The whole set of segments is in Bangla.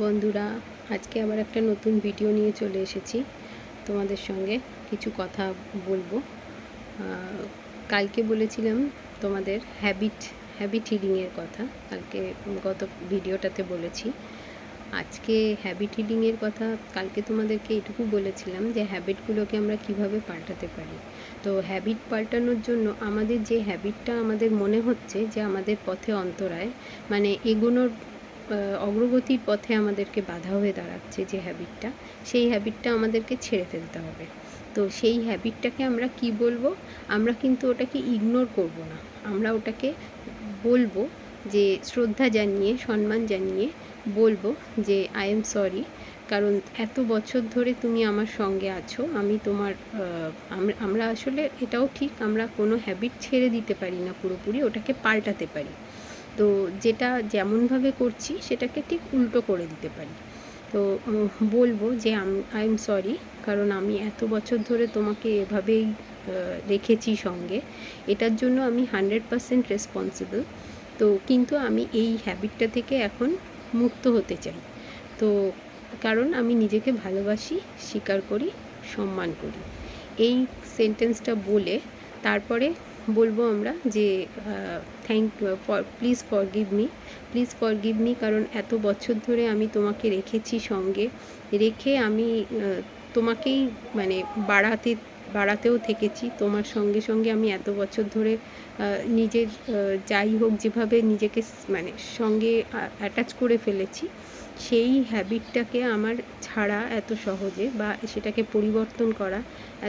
বন্ধুরা, আজকে আবার একটা নতুন ভিডিও নিয়ে চলে এসেছি। তোমাদের সঙ্গে কিছু কথা বলবো। কালকে বলেছিলাম তোমাদের হ্যাবিট হিলিংয়ের কথা, কালকে গত ভিডিওটাতে বলেছি। আজকে হ্যাবিট হিলিংয়ের কথা কালকে তোমাদেরকে এটুকু বলেছিলাম যে হ্যাবিটগুলোকে আমরা কিভাবে পাল্টাতে পারি। তো হ্যাবিট পাল্টানোর জন্য আমাদের যে হ্যাবিটটা আমাদের মনে হচ্ছে যে আমাদের পথে অন্তরায়, মানে এগোনোর অগ্রগতির পথে আমাদেরকে বাধা হয়ে দাঁড়াচ্ছে, যে হ্যাবিটটা, সেই হ্যাবিটটা আমাদেরকে ছেড়ে ফেলতে হবে। তো সেই হ্যাবিটটাকে আমরা কি বলবো? আমরা কিন্তু ওটাকে ইগনোর করব না, আমরা ওটাকে বলবো, যে শ্রদ্ধা জানিয়ে, সম্মান জানিয়ে বলবো যে আই এম সরি, কারণ এত বছর ধরে তুমি আমার সঙ্গে আছো। আমি তোমার আমরা আসলে এটাও ঠিক, আমরা কোনো হ্যাবিট ছেড়ে দিতে পারি না পুরোপুরি, ওটাকে পাল্টাতে পারি। তো যেটা যেমনভাবে করছি সেটাকে ঠিক উল্টো করে দিতে পারি। তো বলবো যে আই এম সরি, কারণ আমি এত বছর ধরে তোমাকে এভাবেই রেখেছি সঙ্গে, এটার জন্য আমি 100% রেসপন্সিবল। তো কিন্তু আমি এই হ্যাবিটটা থেকে এখন মুক্ত হতে চাই। তো কারণ আমি নিজেকে ভালোবাসি, স্বীকার করি, সম্মান করি। এই সেন্টেন্সটা বলে তারপরে বলবো আমরা যে প্লিজ ফরগিভ মি, কারণ এত বছর ধরে আমি তোমাকে রেখেছি সঙ্গে, রেখে আমি তোমাকেই মানে বাড়াতেও থেকেছি তোমার সঙ্গে সঙ্গে। আমি এত বছর ধরে নিজের যাই হোক যেভাবে নিজেকে মানে সঙ্গে অ্যাটাচ করে ফেলেছি, সেই হ্যাবিটটাকে আমার ছাড়া এত সহজে, বা সেটাকে পরিবর্তন করা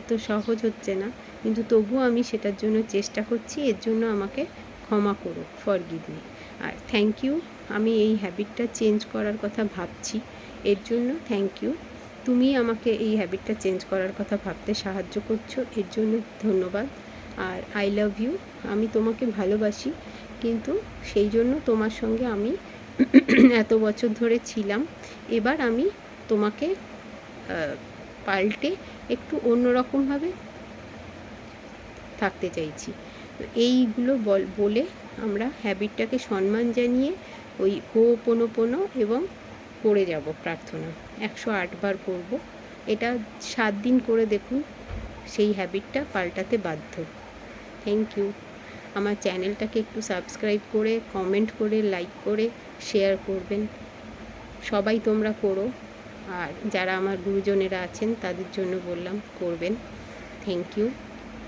এত সহজ হচ্ছে না, কিন্তু তবুও আমি সেটার জন্য চেষ্টা করছি। এর জন্য আমাকে ক্ষমা করো, ফরগিভ মি। আর থ্যাংক ইউ, আমি এই হ্যাবিটটা চেঞ্জ করার কথা ভাবছি, এর জন্য থ্যাংক ইউ। তুমি আমাকে এই হ্যাবিটটা চেঞ্জ করার কথা ভাবতে সাহায্য করছো, এর জন্য ধন্যবাদ। আর আই লাভ ইউ, আমি তোমাকে ভালোবাসি, কিন্তু সেই জন্য তোমার সঙ্গে আমি এত বছর ধরে ছিলাম, এবার আমি তোমাকে পাল্টে একটু অন্যরকমভাবে থাকতে চাইছি। এইগুলো বলে আমরা হ্যাবিটটাকে সম্মান জানিয়ে ওই হোপোনোপোনো এবং করে যাব প্রার্থনা 108 বার করব। এটা 7 দিন করে দেখুন, সেই হ্যাবিটটা পাল্টাতে বাধ্য। Thank you. আমার চ্যানেলটাকে একটু সাবস্ক্রাইব করে, কমেন্ট করে, লাইক করে, শেয়ার করবেন। সবাই তোমরা করো, আর যারা আমার গুরুজনেরা আছেন তাদের জন্য বললাম করবেন। Thank you.